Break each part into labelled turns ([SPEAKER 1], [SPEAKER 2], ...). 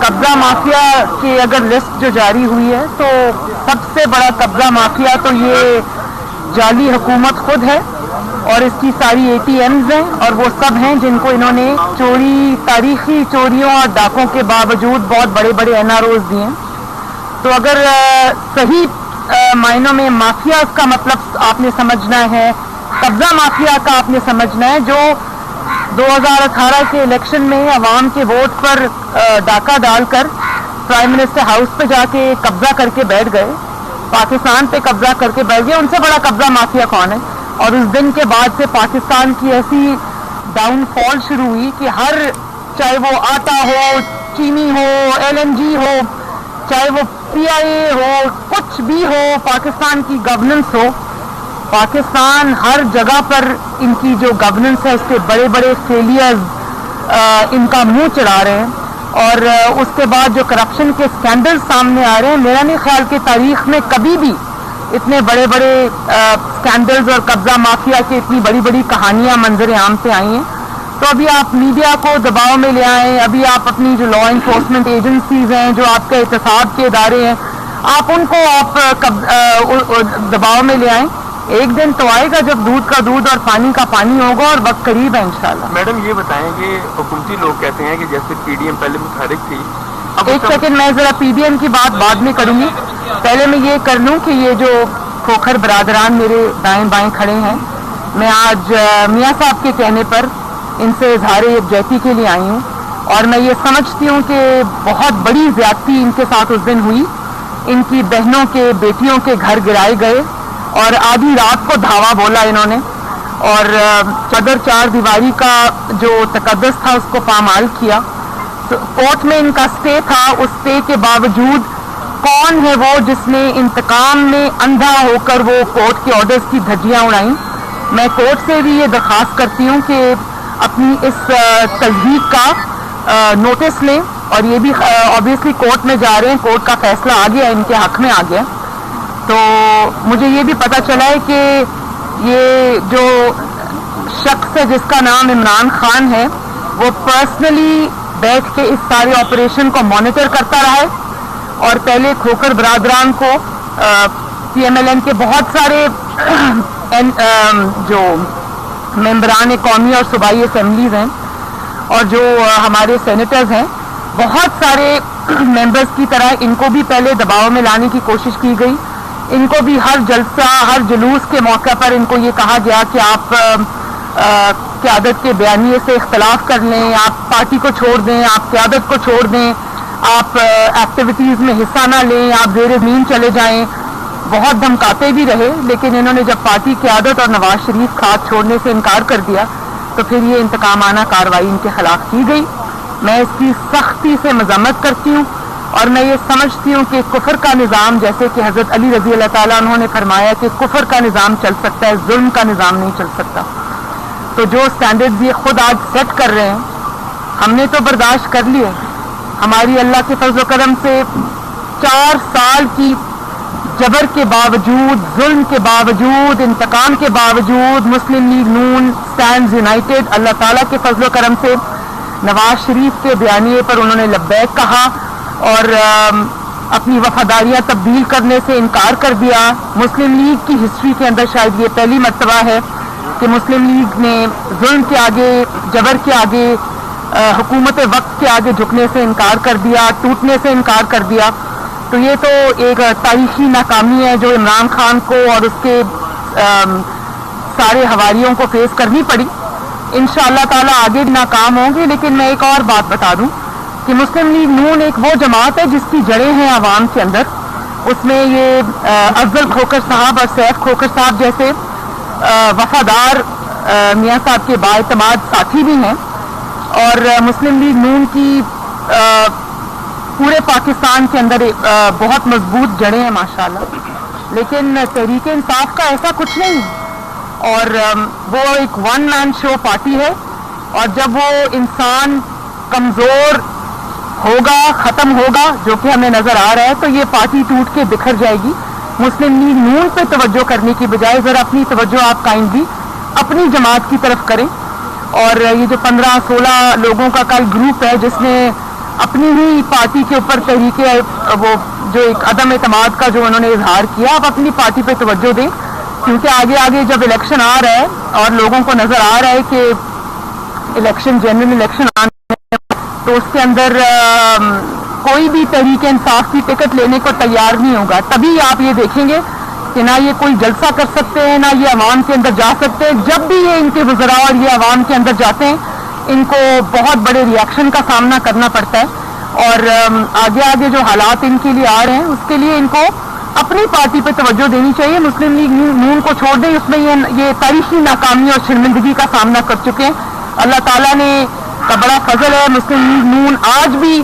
[SPEAKER 1] कब्जा माफिया की अगर लिस्ट जो जारी हुई है तो सबसे बड़ा कब्जा माफिया तो ये जाली हुकूमत खुद है और इसकी सारी ATMs हैं और वो सब हैं जिनको इन्होंने चोरी, तारीखी चोरियों और डाकों के बावजूद बहुत बड़े बड़े NROs दिए हैं। तो अगर सही मायनों में माफिया का मतलब आपने समझना है, कब्जा माफिया का आपने समझना है, जो 2018 के इलेक्शन में अवाम के वोट पर डाका डालकर प्राइम मिनिस्टर हाउस पे जाके कब्जा करके बैठ गए, पाकिस्तान पे कब्जा करके बैठ गए, उनसे बड़ा कब्जा माफिया कौन है? और उस दिन के बाद से पाकिस्तान की ऐसी डाउनफॉल शुरू हुई कि हर, चाहे वो आटा हो, चीनी हो, LNG हो, चाहे वो PIA हो, कुछ भी हो, पाकिस्तान की गवर्नेंस हो, पाकिस्तान हर जगह पर इनकी जो गवर्नेंस है उसके बड़े बड़े फेलियर्स इनका मुंह चढ़ा रहे हैं। और उसके बाद जो करप्शन के स्कैंडल सामने आ रहे हैं, मेरा नहीं ख्याल कि तारीख में कभी भी इतने बड़े बड़े स्कैंडल्स और कब्जा माफिया की इतनी बड़ी बड़ी कहानियां मंजर आम पे आई हैं। तो अभी आप मीडिया को दबाव में ले आएँ, अभी आप अपनी जो लॉ इन्फोर्समेंट एजेंसीज हैं, जो आपके एहतसाब के इदारे हैं, आप उनको दबाव में ले आएँ। एक दिन तो आएगा जब दूध का दूध और पानी का पानी होगा और वक्त करीब है इंशाल्लाह।
[SPEAKER 2] मैडम ये बताएं कि हुकूमती लोग कहते हैं कि जैसे PDM पहले मुतहरिक थी,
[SPEAKER 1] एक सेकंड, मैं जरा PDM की बात बाद में करूंगी, पहले मैं ये कर लूं कि ये जो खोखर बरादरान मेरे दाएं बाएं खड़े हैं, मैं आज मियाँ साहब के कहने पर इनसे इजहार यकजहती के लिए आई हूँ और मैं ये समझती हूँ कि बहुत बड़ी ज्यादती इनके साथ उस दिन हुई। इनकी बहनों के, बेटियों के घर गिराए गए और आधी रात को धावा बोला इन्होंने और चदर चार दीवारी का जो तकद्दस था उसको पामाल किया। तो कोर्ट में इनका स्टे था, उस स्टे के बावजूद कौन है वो जिसने इंतकाम में अंधा होकर वो कोर्ट के ऑर्डर्स की धज्जियां उड़ाई। मैं कोर्ट से भी ये दरख्वास्त करती हूँ कि अपनी इस तस्दीक का नोटिस लें और ये भी ऑब्वियसली कोर्ट में जा रहे हैं, कोर्ट का फैसला आ गया, इनके हक में आ गया। तो मुझे ये भी पता चला है कि ये जो शख्स है जिसका नाम इमरान खान है, वो पर्सनली बैठ के इस सारे ऑपरेशन को मॉनिटर करता रहा है और पहले खोखर बरादरान को PMLN के बहुत सारे जो मेंबरान कौमी और सूबाई असेंबलीज हैं और जो हमारे सेनेटर्स हैं, बहुत सारे मेंबर्स की तरह इनको भी पहले दबाव में लाने की कोशिश की गई। इनको भी हर जलसा, हर जुलूस के मौके पर इनको ये कहा गया कि आप क़यादत के बयानिए से इख्तलाफ कर लें, आप पार्टी को छोड़ दें, आप क़यादत को छोड़ दें, आप एक्टिविटीज़ में हिस्सा ना लें, आप ज़ेर ज़मीन चले जाएं। बहुत धमकाते भी रहे, लेकिन इन्होंने जब पार्टी क़यादत और नवाज शरीफ का हाथ छोड़ने से इनकार कर दिया तो फिर ये इंतकामाना कार्रवाई इनके खिलाफ की गई। मैं इसकी सख्ती से मज़म्मत करती हूँ और मैं ये समझती हूँ कि कुफर का निज़ाम, जैसे कि हज़रत अली रज़ी अल्लाह ताला उन्होंने फरमाया कि कुफर का निज़ाम चल सकता है, जुल्म का निज़ाम नहीं चल सकता। तो जो स्टैंडर्ड्स ये खुद आज सेट कर रहे हैं, हमने तो बर्दाश्त कर लिए। हमारी अल्लाह के फज़ल करम से 4 साल की जबर के बावजूद, जुल्म के बावजूद, इंतकाम के बावजूद मुस्लिम लीग नून स्टैंड्स यूनाइटेड, अल्लाह ताला के फज़ल करम से नवाज शरीफ के बयानिए पर उन्होंने लब्बैक कहा और अपनी वफादारियां तब्दील करने से इनकार कर दिया। मुस्लिम लीग की हिस्ट्री के अंदर शायद ये पहली मर्तबा है कि मुस्लिम लीग ने जुल्म के आगे, जबर के आगे, हुकूमत वक्त के आगे झुकने से इनकार कर दिया, टूटने से इनकार कर दिया। तो ये तो एक तारीखी नाकामी है जो इमरान खान को और उसके सारे हवारियों को फेस करनी पड़ी। इंशाअल्लाह ताला आगे भी नाकाम होंगे। लेकिन मैं एक और बात बता दूं कि मुस्लिम लीग नून एक वो जमात है जिसकी जड़ें हैं आवाम के अंदर। उसमें ये अफजल खोखर साहब और सैफ खोखर साहब जैसे वफादार मियाँ साहब के बाएतमाद साथी भी हैं और मुस्लिम लीग नून की पूरे पाकिस्तान के अंदर बहुत मजबूत जड़ें हैं माशाल्लाह। लेकिन तहरीक इंसाफ का ऐसा कुछ नहीं है और वो एक वन मैन शो पार्टी है और जब वो इंसान कमज़ोर होगा, ख़त्म होगा, जो कि हमें नज़र आ रहा है, तो ये पार्टी टूट के बिखर जाएगी। मुस्लिम लीग नून पे तवज्जो करने की बजाय ज़रा अपनी तवज्जो आप काइंडली अपनी जमात की तरफ करें। और ये जो 15-16 लोगों का कल ग्रुप है जिसने अपनी ही पार्टी के ऊपर तहरीके वो जो एक अदम एतमाद का जो उन्होंने इजहार किया, आप अपनी पार्टी पे तवज्जो दें, क्योंकि आगे आगे जब इलेक्शन आ रहा है और लोगों को नजर आ रहा है कि इलेक्शन जनरल इलेक्शन आने तो उसके अंदर कोई भी तहरीके इंसाफ की टिकट लेने को तैयार नहीं होगा, तभी आप ये देखेंगे कि ना ये कोई जलसा कर सकते हैं, ना ये अवाम के अंदर जा सकते हैं। जब भी ये इनके वज़रा और ये अवाम के अंदर जाते हैं, इनको बहुत बड़े रिएक्शन का सामना करना पड़ता है, और आगे आगे जो हालात इनके लिए आ रहे हैं उसके लिए इनको अपनी पार्टी पे तवज्जो देनी चाहिए। मुस्लिम लीग नून को छोड़ दें, उसमें ये तारीखी नाकामी और शर्मिंदगी का सामना कर चुके हैं। अल्लाह ताला ने का बड़ा फजल है, मुस्लिम लीग नून आज भी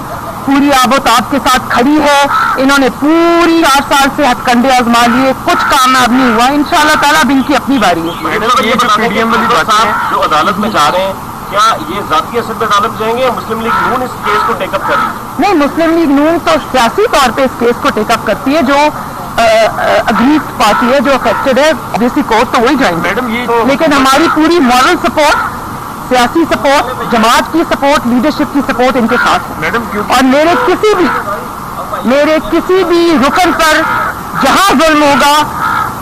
[SPEAKER 1] पूरी आबोताब के साथ खड़ी है। इन्होंने पूरी 8 साल से हथकंडे आजमा लिए, कुछ कामयाब नहीं हुआ। इंशाअल्लाह ताला अब इनकी अपनी बारी है।
[SPEAKER 2] मैडम ये जो पीडीएम वाली बात है,
[SPEAKER 3] जो अदालत में जा रहे हैं, क्या ये जाती असर पे अदालत जाएंगे या मुस्लिम लीग नून इस केस को टेकअप कर रही है?
[SPEAKER 1] नहीं, मुस्लिम लीग नून तो सियासी तौर पे इस केस को टेकअप करती है, जो अग्रीव्ड पार्टी है, जो अफेक्टेड है, ऑब्वियसली कोर्ट तो वही जाएंगे।
[SPEAKER 2] मैडम ये
[SPEAKER 1] लेकिन हमारी पूरी मॉरल सपोर्ट, सियासी सपोर्ट, जमात की सपोर्ट, लीडरशिप की सपोर्ट इनके साथ है।
[SPEAKER 2] मैडम क्यों
[SPEAKER 1] और मेरे किसी भी रुकन पर जहां जुल्म होगा,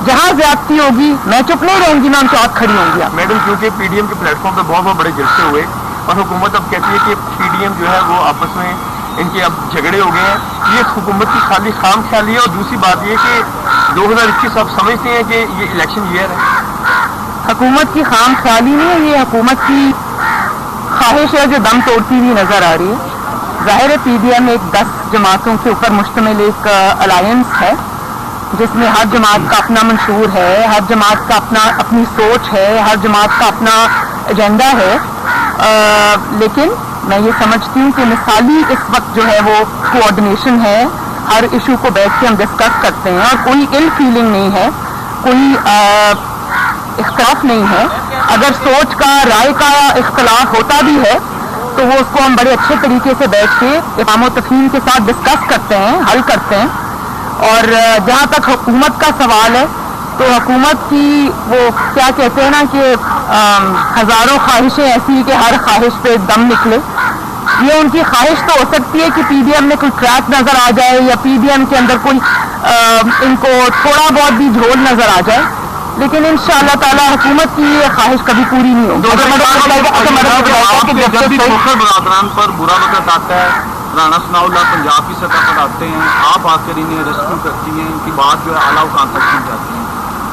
[SPEAKER 1] जहां ज्यादती होगी, मैं चुप नहीं रहूंगी, मैं उनके साथ खड़ी होंगी।
[SPEAKER 2] मैडम क्योंकि पीडीएम के प्लेटफॉर्म पे बहुत बहुत बड़े जलसे हुए और हुकूमत अब कहती है कि पीडीएम जो है वो आपस में इनके अब झगड़े हो गए हैं। ये हुकूमत की खाली खाम ख्याली है। और दूसरी बात ये कि 2021 आप समझते हैं कि ये इलेक्शन ईयर है।
[SPEAKER 1] हुकूमत की खाम ख्याली नहीं है, ये हुकूमत की ख्वाहिश है जो दम तोड़ती हुई नजर आ रही है। जाहिर है पीडीएम एक 10 जमातों के ऊपर मुश्तमिल एक अलायंस है, जिसमें हर जमात का अपना मंशूर है, हर जमात का अपनी सोच है, हर जमात का अपना एजेंडा है। लेकिन मैं ये समझती हूँ कि मिसाली इस वक्त जो है वो कोऑर्डिनेशन है, हर इशू को बैठ के हम डिस्कस करते हैं और कोई इल फीलिंग नहीं है, कोई इख्तलाफ नहीं है। अगर सोच का, राय का इख्तलाफ होता भी है तो वो उसको हम बड़े अच्छे तरीके से बैठ के इमाम व तफहीम के साथ डिस्कस करते हैं, हल करते हैं। और जहाँ तक हुकूमत का सवाल है तो हुकूमत की वो क्या कहते हैं ना कि हज़ारों ख्वाहिशें ऐसी कि हर ख्वाहिश पे दम निकले। ये उनकी ख्वाहिश तो हो सकती है कि पीडीएम में कोई क्रैक नज़र आ जाए या पीडीएम के अंदर कोई इनको थोड़ा बहुत भी झोल नज़र आ जाए, लेकिन इंशाअल्लाह ताला हुकूमत की ये ख्वाहिश कभी पूरी नहीं होगी।
[SPEAKER 3] जब भी मुखर बरादरान पर बुरा वक्त आता है, राना सनाउल्लाह पंजाब की सतह पर आते हैं, आप आकर इन्हें रेस्क्यू करती हैं, इनकी बात जो है आला हुकाम तक पहुँच जाती है।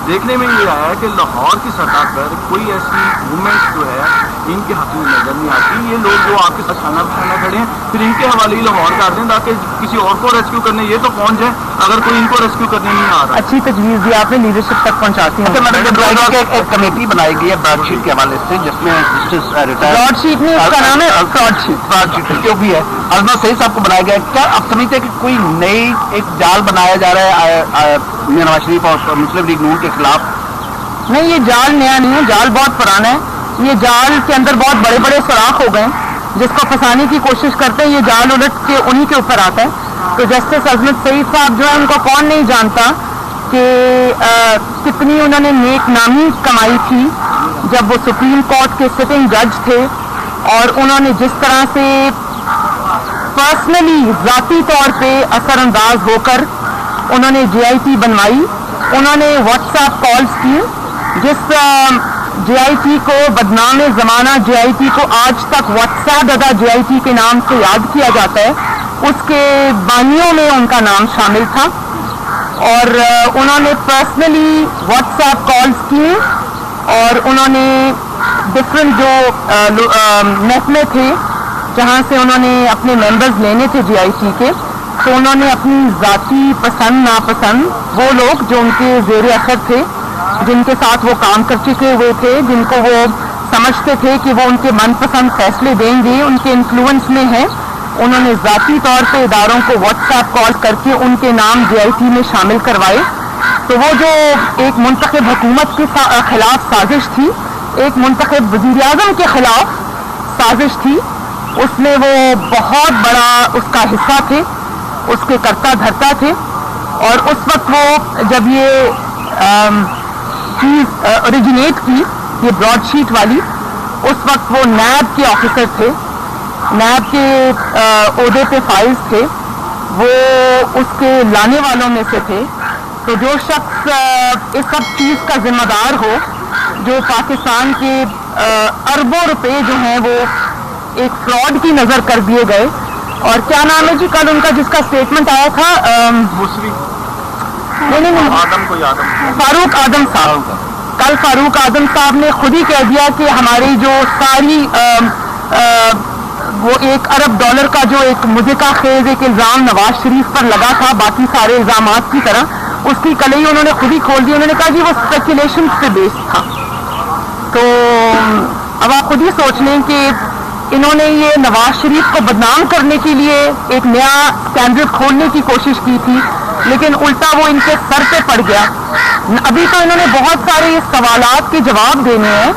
[SPEAKER 3] देखने में ये आया है कि लाहौर की सतह पर कोई ऐसी मूवमेंट जो है इनके हक में नजर नहीं आती। ये लोग जो आपके साथ खाना खाना खड़े हैं, फिर इनके हवाले ही लाहौर कर दें ताकि किसी और को रेस्क्यू करने ये तो पहुंच जाए, अगर कोई इनको रेस्क्यू करने नहीं आ रहा।
[SPEAKER 1] अच्छी तजवीज़ दी आपने, लीडरशिप तक पहुंचाती हैं।
[SPEAKER 4] एक कमेटी बनाई गई है ब्रॉडशीट के हवाले से, जिसमें
[SPEAKER 1] ब्रॉडशीट नहीं, उसका नाम है फ्रॉडशीट
[SPEAKER 4] जो भी है अजमा सही साहब को बनाया गया है। क्या आप समझते हैं कि कोई नई एक जाल बनाया जा रहा है नवाज शरीफ और मुस्लिम लीग नून के खिलाफ?
[SPEAKER 1] नहीं, ये जाल नया नहीं है, जाल बहुत पुराना है। ये जाल के अंदर बहुत बड़े बड़े सुराख हो गए, जिसको फंसाने की कोशिश करते हैं, ये जाल उलट के उन्हीं के ऊपर आता है। तो जस्टिस अजमत सईद साहब जो है, उनको कौन नहीं जानता कि कितनी उन्होंने नेक नामी कमाई थी जब वो सुप्रीम कोर्ट के सिटिंग जज थे, और उन्होंने जिस तरह से पर्सनली ज़ाती तौर पे असरअंदाज होकर उन्होंने JIT बनवाई। उन्होंने व्हाट्सएप कॉल्स की, जिस JIT को बदनाम ज़माना JIT को आज तक व्हाट्सएप दादा JIT के नाम से याद किया जाता है, उसके बानियों में उनका नाम शामिल था। और उन्होंने पर्सनली व्हाट्सएप कॉल्स की और उन्होंने डिफरेंट जो महकमे थे जहाँ से उन्होंने अपने मेंबर्स लेने थे JIT के, तो उन्होंने अपनी ज़ाती पसंद नापसंद वो लोग जो उनके ज़ेर असर थे, जिनके साथ वो काम कर चुके हुए थे, जिनको वो समझते थे कि वो उनके मनपसंद फैसले देंगे, उनके इन्फ्लुएंस में है, उन्होंने ज़ाती तौर पे इदारों को व्हाट्सएप कॉल करके उनके नाम JIT में शामिल करवाए। तो वो जो एक मुंतखब हुकूमत के खिलाफ साजिश थी, एक मुंतखब वज़ीर-ए-आज़म के खिलाफ साजिश थी, उसमें वो बहुत बड़ा उसका हिस्सा थे, उसके कर्ता धर्ता थे। और उस वक्त वो जब ये चीज़ ओरिजिनेट की, ये ब्रॉडशीट वाली, उस वक्त वो नैब के ऑफिसर थे नैब के ओहदे पे फाइल्स थे वो उसके लाने वालों में से थे। तो जो शख्स इस सब चीज़ का जिम्मेदार हो, जो पाकिस्तान के अरबों रुपए जो हैं वो एक फ्रॉड की नज़र कर दिए गए। और क्या नाम है जी कल उनका जिसका स्टेटमेंट आया था, नहीं
[SPEAKER 2] आदम को याद
[SPEAKER 1] फारूक आदम साहब। कल फारूक आदम साहब ने खुद ही कह दिया कि हमारी जो सारी वो $1 अरब का जो एक मुज़िका खेज एक इल्ज़ाम नवाज शरीफ पर लगा था बाकी सारे इल्ज़ामात की तरह, उसकी कलई उन्होंने खुद ही खोल दी। उन्होंने कहा जी वो स्पेकुलेशन पे बेस्ड था। तो अब आप खुद ही सोच लें कि इन्होंने ये नवाज शरीफ को बदनाम करने के लिए एक नया स्कैंडल खोलने की कोशिश की थी, लेकिन उल्टा वो इनके सर पे पड़ गया। अभी तो इन्होंने बहुत सारे सवालात के जवाब देने हैं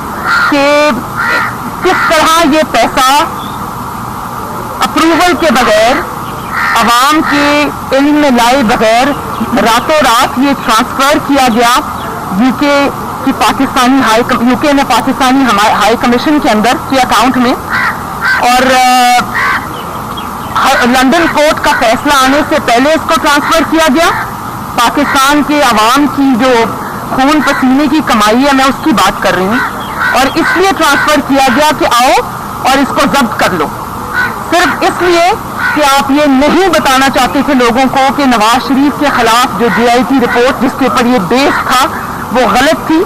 [SPEAKER 1] कि किस तरह ये पैसा अप्रूवल के बगैर, अवाम के इल्म में लाए बगैर रातों रात ये ट्रांसफर किया गया यूके की पाकिस्तानी यूके में पाकिस्तानी हाई कमीशन के अंदर के अकाउंट में। और लंदन कोर्ट का फैसला आने से पहले इसको ट्रांसफर किया गया। पाकिस्तान के अवाम की जो खून पसीने की कमाई है, मैं उसकी बात कर रही हूँ, और इसलिए ट्रांसफर किया गया कि आओ और इसको जब्त कर लो, सिर्फ इसलिए कि आप ये नहीं बताना चाहते थे लोगों को कि नवाज शरीफ के खिलाफ जो JIT रिपोर्ट जिसके ऊपर ये बेस था वो गलत थी,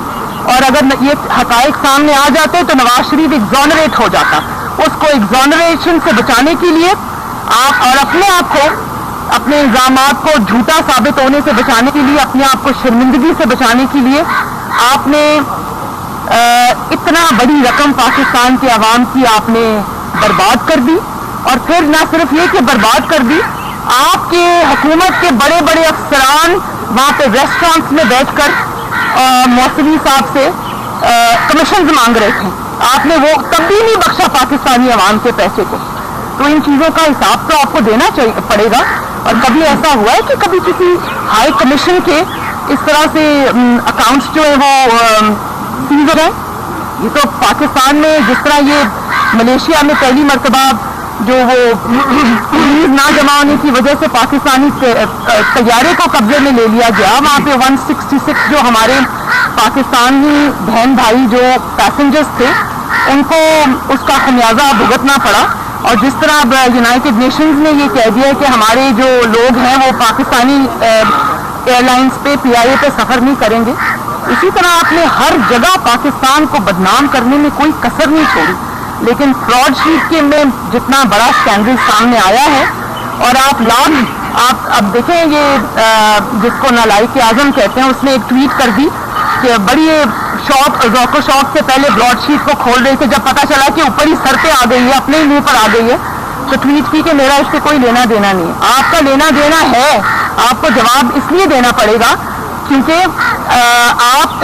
[SPEAKER 1] और अगर ये हकायक सामने आ जाते तो नवाज शरीफ एग्जॉनरेट हो जाता। उसको एग्जॉनरेशन से बचाने के लिए आप और अपने आप को, अपने इल्जामात को झूठा साबित होने से बचाने के लिए, अपने आप को शर्मिंदगी से बचाने के लिए आपने इतना बड़ी रकम पाकिस्तान के अवाम की आपने बर्बाद कर दी। और फिर न सिर्फ ये कि बर्बाद कर दी, आपके हुकूमत के बड़े बड़े अफसरान वहाँ पे रेस्टोरेंट्स में बैठकर मौसवी साहब से कमीशन मांग रहे थे। आपने वो तब भी नहीं बख्शा पाकिस्तानी अवाम के पैसे को। तो इन चीज़ों का हिसाब तो आपको देना चाहिए पड़ेगा। और कभी ऐसा हुआ है कि कभी किसी हाई कमीशन के इस तरह से अकाउंट्स जो है वो सीज हो गए? ये तो पाकिस्तान में जिस तरह ये मलेशिया में पहली मरतबा जो वो पुलिस ना जमा होने की वजह से पाकिस्तानी तैयारे को कब्जे में ले लिया गया, वहाँ पे 166 जो हमारे पाकिस्तानी बहन भाई जो पैसेंजर्स थे उनको उसका खमियाजा भुगतना पड़ा। और जिस तरह अब यूनाइटेड नेशंस ने ये कह दिया कि हमारे जो लोग हैं वो पाकिस्तानी एयरलाइंस पे PIA पे सफ़र नहीं करेंगे, इसी तरह आपने हर जगह पाकिस्तान को बदनाम करने में कोई कसर नहीं छोड़ी। लेकिन फ्रॉड शीट के में जितना बड़ा स्कैंडल सामने आया है, और आप अब देखें ये जिसको नालायक आज़म कहते हैं, उसने एक ट्वीट कर दी कि बड़ी ज़ौक़ो शौक़ से पहले ब्रॉड शीट को खोल रहे थे, जब पता चला कि ऊपर ही सर पे आ गई है, अपने ही मुंह पर आ गई है, तो ट्वीट की कि मेरा इससे कोई लेना देना नहीं है। आपका लेना देना है, आपको जवाब इसलिए देना पड़ेगा क्योंकि आप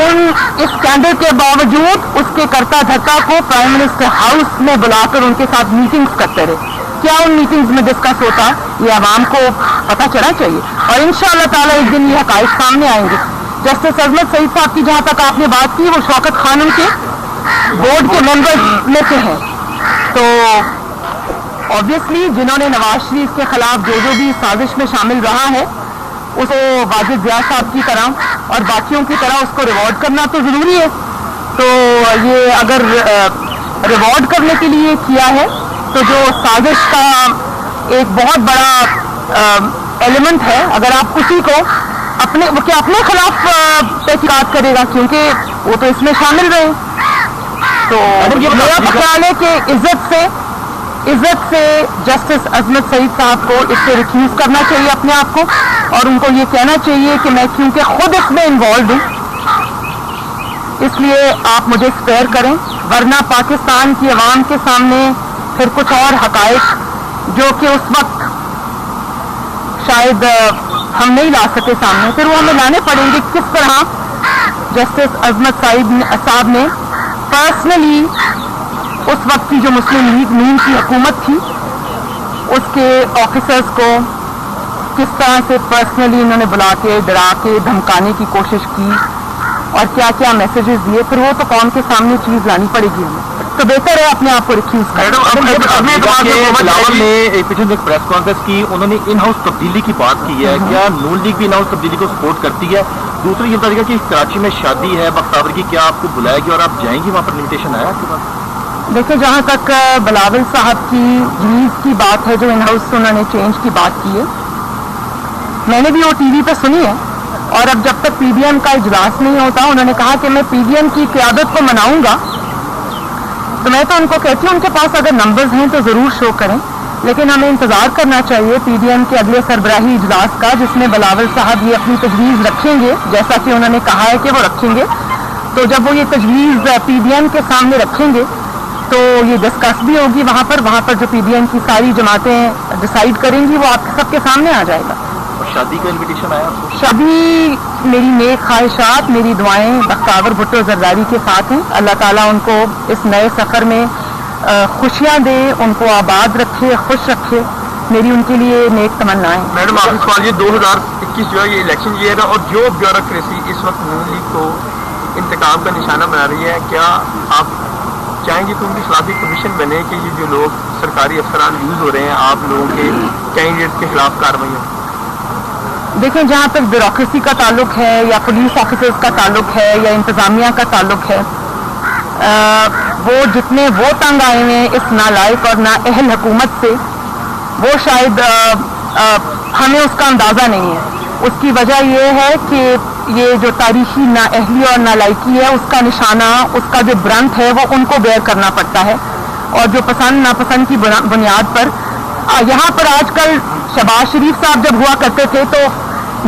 [SPEAKER 1] इस स्कैंडल के बावजूद उसके करता धरता को प्राइम मिनिस्टर हाउस में बुलाकर उनके साथ मीटिंग्स करते रहे। क्या उन मीटिंग्स में डिस्कस होता, ये आवाम को पता चलना चाहिए। और इंशाअल्लाह ताला एक दिन ये हकायक सामने आएंगे। जस्टिस अजमत सईद साहब की जहाँ तक आपने बात की, वो शौकत खानम के बोर्ड के मेंबर्स में से हैं। तो ऑब्वियसली जिन्होंने नवाज शरीफ के खिलाफ जो भी साजिश में शामिल रहा है, उसको वाजिद ज़िया साहब की तरह और बाकियों की तरह उसको रिवॉर्ड करना तो ज़रूरी है। तो ये अगर रिवॉर्ड करने के लिए किया है तो जो साजिश का एक बहुत बड़ा एलिमेंट है, अगर आप उसी को अपने खिलाफ तहकीकात करेगा, क्योंकि वो तो इसमें शामिल रहे। तो मेरा ख्याल है कि इज्जत से जस्टिस अजमत सईद साहब को इससे रिफ्यूज करना चाहिए अपने आप को, और उनको ये कहना चाहिए कि मैं क्योंकि खुद इसमें इन्वॉल्व हूँ इसलिए आप मुझे स्पेयर करें, वरना पाकिस्तान की आवाम के सामने फिर कुछ और हकायक जो कि उस वक्त शायद हम नहीं ला सके सामने, फिर वो हमें लाने पड़ेंगे। किस तरह जस्टिस अजमत सईद साहब ने पर्सनली उस वक्त की जो मुस्लिम लीग नून की हुकूमत थी उसके ऑफिसर्स को किस तरह से पर्सनली इन्होंने बुला के डरा के धमकाने की कोशिश की और क्या क्या मैसेजेस दिए, फिर वो तो कौम के सामने चीज़ लानी पड़ेगी हमें। तो बेहतर है अपने आप को रिक्यूज करें।
[SPEAKER 3] बिलावल ने पिछले दिन एक प्रेस कॉन्फ्रेंस की, उन्होंने इन हाउस तब्दीली की बात की है। क्या नून लीग भी इन हाउस तब्दीली को सपोर्ट करती है? दूसरी ये बताइएगा कि कराची में शादी है बख्तावर की, क्या आपको बुलाएगी और आप जाएंगी वहाँ पर? इन्विटेशन आया आपके पास?
[SPEAKER 1] देखिए, जहाँ तक बिलावल साहब की रिलीज की बात है, जो इन हाउस उन्होंने चेंज की बात की है, मैंने भी वो टीवी पे सुनी है। और अब जब तक पीडीएम का इजलास नहीं होता, उन्होंने कहा कि मैं पीडीएम की क़यादत को मनाऊंगा, तो मैं तो उनको कहती हूँ उनके पास अगर नंबर्स हैं तो ज़रूर शो करें, लेकिन हमें इंतज़ार करना चाहिए पीडीएम के अगले सरबराही इजलास का, जिसमें बिलावल साहब ये अपनी तजवीज़ रखेंगे, जैसा कि उन्होंने कहा है कि वो रखेंगे। तो जब वो ये तजवीज़ पीडीएम के सामने रखेंगे तो ये डिस्कस भी होगी वहाँ पर जो पीडीएम की सारी जमातें डिसाइड करेंगी, वो आप सबके सामने आ जाएगा।
[SPEAKER 3] और शादी का इन्विटेशन आया आपको?
[SPEAKER 1] शादी मेरी नेक ख्वाहिशात, मेरी दुआएं बख्तावर भुट्टो जरदारी के साथ हैं। अल्लाह ताला उनको इस नए सफ़र में खुशियाँ दे, उनको आबाद रखे, खुश रखे, मेरी उनके लिए नेक तमन्नाएं।
[SPEAKER 2] मैडम आखिरी सवाल, ये 2021 जो है ये इलेक्शन ईयर है और जो ब्यूरोक्रेसी इस वक्त नून लीग को इंतकाम का निशाना बना रही है, क्या आप चाहेंगे कि उनकी खिलाफी कमीशन बने कि ये जो लोग सरकारी अफसरान यूज़ हो रहे हैं आप लोगों के कैंडिडेट्स के खिलाफ कार्रवाई हो?
[SPEAKER 1] देखें, जहाँ तक ब्यूरोक्रेसी का ताल्लुक है या पुलिस ऑफिसर्स का ताल्लुक है या इंतज़ामिया का ताल्लुक है, वो जितने वो तंग आए हुए हैं इस नालायक और नाअहल हुकूमत से, वो शायद हमें उसका अंदाज़ा नहीं है। उसकी वजह ये है कि ये जो तारीखी नाअहली और नालायकी है, उसका निशाना, उसका जो ब्रंट है, वो उनको बेयर करना पड़ता है। और जो पसंद नापसंद की बुनियाद पर यहाँ पर आजकल शहबाज शरीफ साहब जब हुआ करते थे तो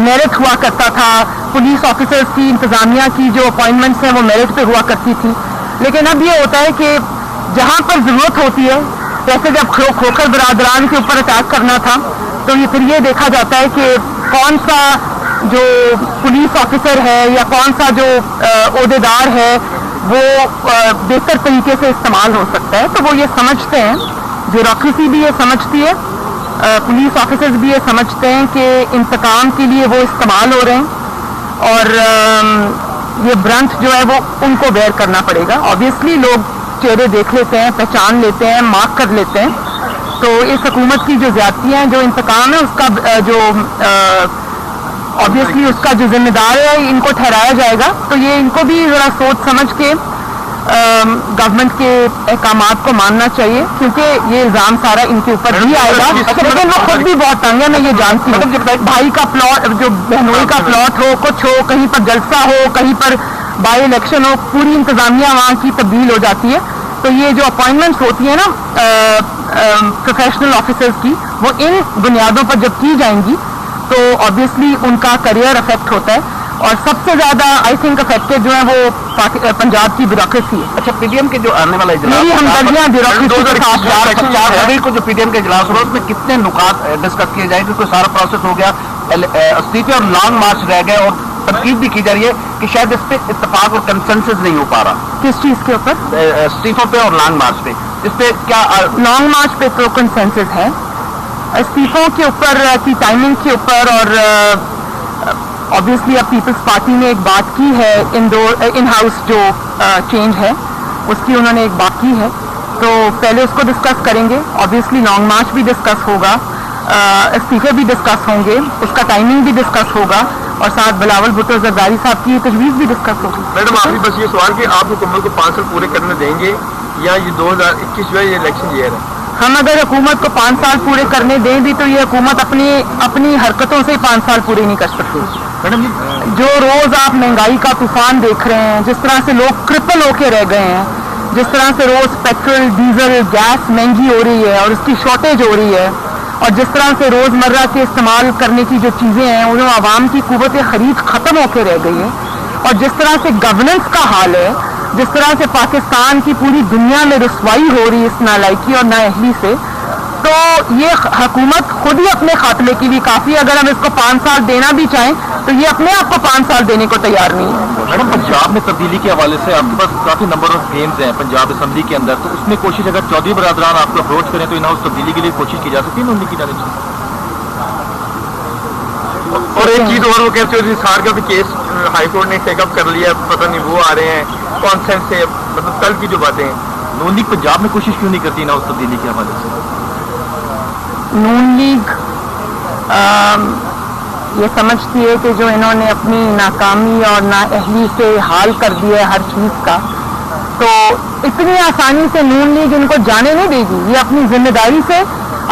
[SPEAKER 1] मेरिट हुआ करता था, पुलिस ऑफिसर्स की, इंतज़ामिया की जो अपॉइंटमेंट्स हैं वो मेरिट पे हुआ करती थी। लेकिन अब ये होता है कि जहाँ पर ज़रूरत होती है, जैसे जब खोखर बरादरान के ऊपर अटैक करना था, तो ये फिर ये देखा जाता है कि कौन सा जो पुलिस ऑफिसर है या कौन सा जो ओहदेदार है वो बेहतर तरीके से इस्तेमाल हो सकता है। तो वो ये समझते हैं, ब्यूरोक्रेसी भी ये समझती है, पुलिस ऑफिसर्स भी ये समझते हैं कि इंतकाम के लिए वो इस्तेमाल हो रहे हैं और ये ब्रंट जो है वो उनको बेयर करना पड़ेगा। ऑब्वियसली लोग चेहरे देख लेते हैं, पहचान लेते हैं, मार्क कर लेते हैं। तो इस हुकूमत की जो ज़्यादतियाँ हैं, जो इंतकाम है, उसका जो ऑब्वियसली उसका जो जिम्मेदार है इनको ठहराया जाएगा। तो ये इनको भी ज़रा सोच समझ के गवर्नमेंट के अहकामात को मानना चाहिए, क्योंकि ये इल्ज़ाम सारा इनके ऊपर भी आएगा। लेकिन वो खुद भी बहुत तंग है, मैं ये जानती हूँ। भाई का प्लॉट, जो बहनोई का प्लॉट हो, कुछ हो, कहीं पर जलसा हो, कहीं पर बाई इलेक्शन हो, पूरी इंतज़ामिया वहाँ की तब्दील हो जाती है। तो ये जो अपॉइंटमेंट्स होती है ना प्रोफेशनल ऑफिसर्स की, वो इन बुनियादों पर जब की जाएंगी तो ऑब्वियसली उनका करियर अफेक्ट होता है। और सबसे ज़्यादा आई थिंक अफेक्टेड जो है वो पंजाब की ब्यूरोक्रेसी है।
[SPEAKER 4] अच्छा, पीडीएम के जो आने वाला इजलास,
[SPEAKER 1] मेरी हमदर्दियाँ ब्यूरोक्रेसी के साथ।
[SPEAKER 4] 4 फरवरी को जो पीडीएम का इजलास होगा उसमें कितने नुकात डिस्कस किए जाएंगे? क्योंकि सारा प्रोसेस हो गया, इस्तीफे और लॉन्ग मार्च रह गए और तरकीब भी की जा रही है कि शायद इस पे इत्तेफाक और कंसेंसस नहीं हो पा रहा।
[SPEAKER 1] किस चीज़ के ऊपर?
[SPEAKER 4] इस्तीफों पे और लॉन्ग मार्च पे। इस पे क्या
[SPEAKER 1] लॉन्ग मार्च पे तो कंसेंसस है, इस्तीफों के ऊपर की टाइमिंग के ऊपर और ऑब्वियसली अब पीपल्स पार्टी ने एक बात की है, इन हाउस जो चेंज है उसकी उन्होंने एक बात की है, तो पहले उसको डिस्कस करेंगे। ऑब्वियसली लॉन्ग मार्च भी डिस्कस होगा, इस्तीफे भी डिस्कस होंगे, उसका टाइमिंग भी डिस्कस होगा और साथ बिलावल भुट्टो जरदारी साहब की तजवीज़ भी डिस्कस होगी।
[SPEAKER 2] मैडम आखिरी बस ये सवाल कि आप हुकूमत को 5 साल पूरे करने देंगे या ये 2021 जो है ये इलेक्शन ईयर है?
[SPEAKER 1] हम अगर हुकूमत को 5 साल पूरे करने दें भी तो ये हुकूमत अपनी हरकतों से 5 साल पूरे नहीं कर सकती।
[SPEAKER 2] मैडम
[SPEAKER 1] जो रोज़ आप महंगाई का तूफान देख रहे हैं, जिस तरह से लोग क्रिपल होके रह गए हैं, जिस तरह से रोज़ पेट्रोल, डीजल, गैस महंगी हो रही है और उसकी शॉर्टेज हो रही है, और जिस तरह से रोज़मर्रा के इस्तेमाल करने की जो चीज़ें हैं उन्हें आवाम की कुव्वत खरीद ख़त्म होकर रह गई है, और जिस तरह से गवर्नेंस का हाल है, जिस तरह से पाकिस्तान की पूरी दुनिया में रुसवाई हो रही है इस नालायकी और नाअहली से, तो ये हुकूमत खुद ही अपने खात्मे के लिए काफ़ी, अगर हम इसको 5 साल देना भी चाहें तो ये अपने आप को 5 साल देने को तैयार नहीं है।
[SPEAKER 3] मैडम पंजाब में तब्दीली के हवाले से आपके पास काफ़ी नंबर ऑफ गेम्स हैं पंजाब असम्बली के अंदर, तो उसमें कोशिश अगर चौधरी बरादरान आपको अप्रोच करें तो इन हाउस तब्दीली के लिए कोशिश की जा सकती है ना उनकी जानिब से?
[SPEAKER 2] और एक चीज़ और, वो कहते हैं सार का भी केस हाई कोर्ट ने टेकअप कर लिया, पता नहीं वो आ रहे हैं कॉन्सेंट से, मतलब कल की जो बातें हैं
[SPEAKER 3] नून लीग पंजाब में कोशिश क्यों नहीं करती ना उस तब्दीली के हवाले से?
[SPEAKER 1] नून लीग ये समझती है कि जो इन्होंने अपनी नाकामी और नाअहली से हाल कर दिया है हर चीज़ का, तो इतनी आसानी से नून लीग इनको जाने नहीं देगी। ये अपनी जिम्मेदारी से,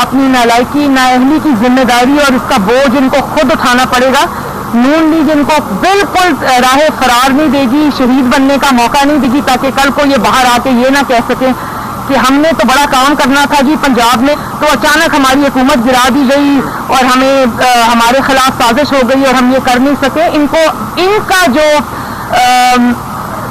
[SPEAKER 1] अपनी नालायकी नाअहली की जिम्मेदारी और इसका बोझ इनको खुद उठाना पड़ेगा। नून लीग इनको बिल्कुल राह फरार नहीं देगी, शहीद बनने का मौका नहीं देगी, ताकि कल को ये बाहर आके ये ना कह सकें कि हमने तो बड़ा काम करना था जी पंजाब में, तो अचानक हमारी हुकूमत गिरा दी गई और हमें हमारे खिलाफ साजिश हो गई और हम ये कर नहीं सके। इनको इनका जो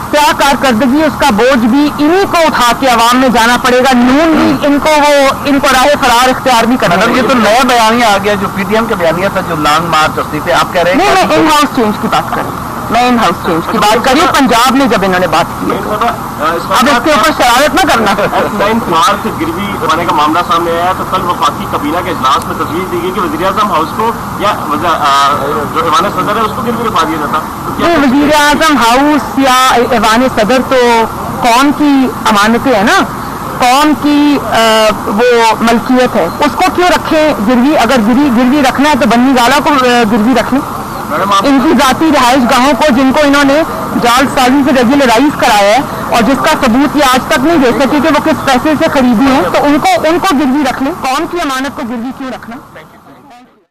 [SPEAKER 1] क्या कारकर्दगी उसका बोझ भी इन्हीं को उठा के अवाम में जाना पड़ेगा। नून लीग इनको राह फरार इख्तियार भी करना।
[SPEAKER 4] ये तो नया बयानिया आ गया जो पीटीएम का बयानिया था, जो लॉन्ग मार्च अस्तीफे आप कह रहे हैं।
[SPEAKER 1] नहीं, मैं इन हाउस चेंज की बात कर रही हूँ, मैं इन हाउस चेंज की बात कर रही हूँ। पंजाब में जब इन्होंने बात की, अब इसके ऊपर शरारत न करना।
[SPEAKER 3] 9 मार्च गिरवी जमाने का मामला सामने आया तो कल वफाकी कबीला के इजलास में तजवीज़ दी गई कि वज़ीर-ए-आज़म हाउस को या जो ऐवान सदर है उसको गिरवी रखवा दिया जाता।
[SPEAKER 1] नहीं, वज़ीर-ए-आज़म हाउस या ऐवान सदर तो कौम की अमानतें है ना, कौम की वो मलकियत है, उसको क्यों रखें गिरवी? अगर गिरवी रखना है तो बन्नी गाला को गिरवी रखें। इनकी जाती रिहाइश गाहों को जिनको इन्होंने जालसाजी से रेगुलराइज कराया है और जिसका सबूत ये आज तक नहीं दे सके कि वो किस पैसे से खरीदी है, तो उनको गिरवी रख लें। कौम की अमानत को गिरवी क्यों रखना?